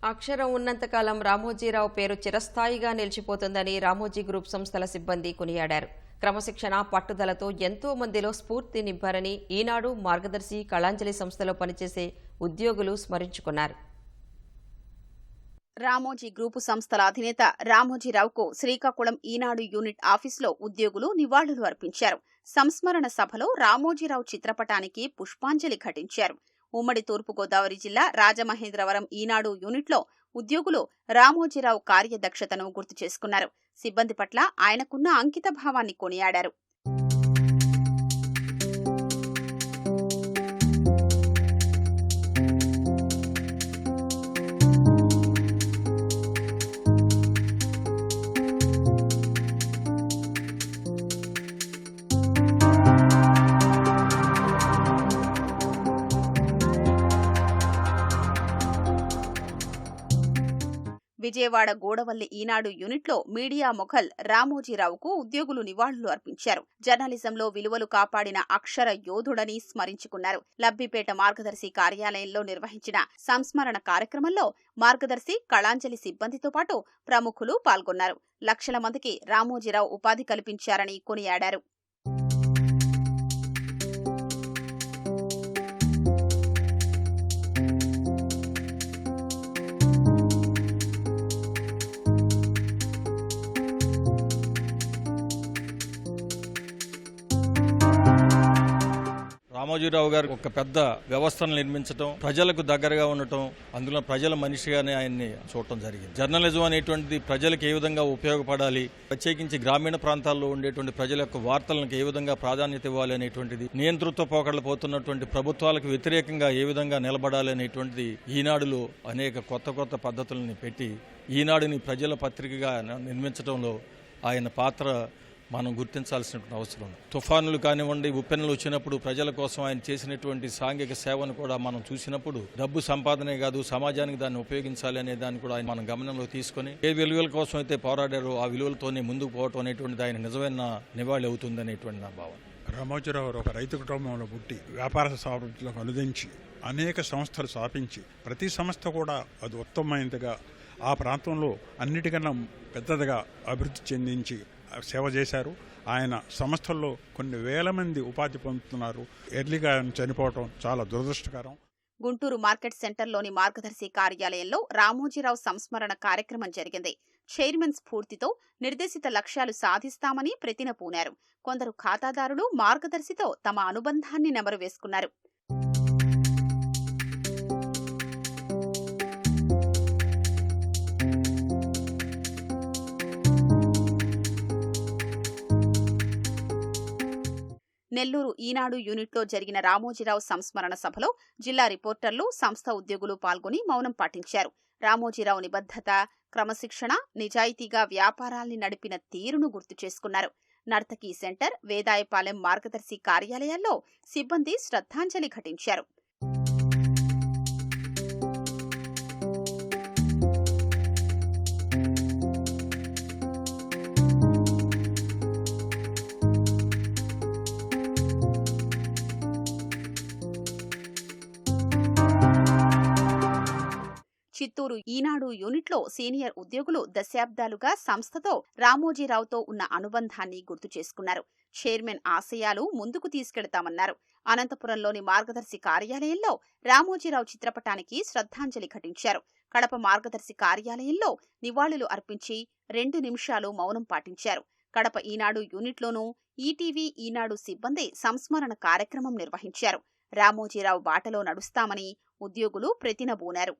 అక్షరం ఉన్నంతకాలం రామోజీరావు పేరు చిరస్థాయిగా నిలిచిపోతుందని రామోజీ గ్రూప్ సంస్థల సిబ్బంది కొనియాడారు. క్రమశిక్షణ, పట్టుదలతో ఎంతో మందిలో స్ఫూర్తి నింపారని ఈనాడు, మార్గదర్శి, కళాంజలి సంస్థలో పనిచేసే ఉద్యోగులు స్మరించుకున్నారు. రామోజీ గ్రూపు సంస్థల అధినేత రామోజీరావుకు శ్రీకాకుళం ఈనాడు యూనిట్ ఆఫీసులో ఉద్యోగులు నివాళులు అర్పించారు. సంస్మరణ సభలో రామోజీరావు చిత్రపటానికి పుష్పాంజలి ఘటించారు. ఉమ్మడి తూర్పుగోదావరి జిల్లా రాజమహేంద్రవరం ఈనాడు యూనిట్లో ఉద్యోగులు రామోజీరావు కార్యదక్షతను గుర్తు చేసుకున్నారు. సిబ్బంది పట్ల ఆయనకున్న అంకిత భావాన్ని కొనియాడారు. విజయవాడ గోడవల్లి ఈనాడు యూనిట్లో మీడియా మొఘల్ రామోజీరావుకు ఉద్యోగులు నివాళులు అర్పించారు. జర్నలిజంలో విలువలు కాపాడిన అక్షర యోధుడని స్మరించుకున్నారు. లబ్బిపేట మార్గదర్శి కార్యాలయంలో నిర్వహించిన సంస్మరణ కార్యక్రమంలో మార్గదర్శి, కళాంజలి సిబ్బందితో పాటు ప్రముఖులు పాల్గొన్నారు. లక్షల మందికి రామోజీరావు ఉపాధి కల్పించారని కొనియాడారు. రామోజీరావు గారు ఒక పెద్ద వ్యవస్థను నిర్మించడం, ప్రజలకు దగ్గరగా ఉండటం, అందులో ప్రజల మనిషిగానే ఆయన్ని చూడటం జరిగింది. జర్నలిజం అనేటువంటిది ప్రజలకు ఏ విధంగా ఉపయోగపడాలి, ప్రత్యేకించి గ్రామీణ ప్రాంతాల్లో ఉండేటువంటి ప్రజల యొక్క వార్తలకు ఏ విధంగా ప్రాధాన్యత ఇవ్వాలి అనేటువంటిది, నియంతృత్వ పోకడలు పోతున్నటువంటి ప్రభుత్వాలకు వ్యతిరేకంగా ఏ విధంగా నిలబడాలి అనేటువంటిది ఈనాడులో అనేక కొత్త పద్ధతులను పెట్టి ఈనాడుని ప్రజల పత్రికగా నిర్మించడంలో ఆయన పాత్ర మనం గుర్తించాల్సినటువంటి అవసరం. తుఫానులు కానివ్వండి, ఉప్పెనలు వచ్చినప్పుడు ప్రజల కోసం ఆయన చేసినటువంటి సాంఘిక సేవను కూడా మనం చూసినప్పుడు డబ్బు సంపాదనే కాదు, సమాజానికి దాన్ని ఉపయోగించాలి అనే దాన్ని కూడా ఆయన మనం గమనంలో తీసుకుని ఏ విలువల కోసం అయితే పోరాడారో ఆ విలువలతోనే ముందుకు పోవటం అనేటువంటిది ఆయన నిజమైన నివాళి అవుతుంది అనేటువంటి నా భావన. రామోజీరావు ఒక రైతు కుటుంబంలో పుట్టి వ్యాపార స్థాపనలకు అనుదించి అనేక సంస్థలు స్థాపించి ప్రతి సంస్థ కూడా అది ఉత్తమమైనదిగా ఆ ప్రాంతంలో అన్నిటికన్నా పెద్దదిగా అభివృద్ధి చెందించి సేవ చేశారు. ఆయన సంస్థల్లో కొన్ని వేల మంది ఉపాధి పొందుతున్నారు. ఎర్లీగా చనిపోవటం చాలా దురదృష్టకరం. గుంటూరు మార్కెట్ సెంటర్లోని మార్గదర్శి కార్యాలయంలో రామోజీరావు సంస్మరణ కార్యక్రమం జరిగింది. చైర్మన్ స్ఫూర్తితో నిర్దేశిత లక్ష్యాలు సాధిస్తామని ప్రతినపూనారు. కొందరు ఖాతాదారులు మార్గదర్శితో తమ అనుబంధాన్ని నెమరు వేసుకున్నారు. నెల్లూరు ఈనాడు యూనిట్లో జరిగిన రామోజీరావు సంస్మరణ సభలో జిల్లా రిపోర్టర్లు, సంస్థ ఉద్యోగులు పాల్గొని మౌనం పాటించారు. రామోజీరావు నిబద్ధత, క్రమశిక్షణ, నిజాయితీగా వ్యాపారాల్ని నడిపిన తీరును గుర్తు చేసుకున్నారు. నర్తకీ సెంటర్, వేదాయపాలెం మార్గదర్శి కార్యాలయాల్లో సిబ్బంది శ్రద్ధాంజలి ఘటించారు. చిత్తూరు ఈనాడు యూనిట్లో సీనియర్ ఉద్యోగులు దశాబ్దాలుగా సంస్థతో రామోజీరావుతో ఉన్న అనుబంధాన్ని గుర్తు చేసుకున్నారు. చైర్మన్ ఆశయాలు ముందుకు తీసుకెడతామన్నారు. అనంతపురంలోని మార్గదర్శి కార్యాలయంలో రామోజీరావు చిత్రపటానికి శ్రద్ధాంజలి ఘటించారు. కడప మార్గదర్శి కార్యాలయంలో నివాళులు అర్పించి 2 నిమిషాలు మౌనం పాటించారు. కడప ఈనాడు యూనిట్లోనూ ఈటీవీ ఈనాడు సిబ్బంది సంస్మరణ కార్యక్రమం నిర్వహించారు. రామోజీరావు బాటలో నడుస్తామని ఉద్యోగులు ప్రతినబూనారు.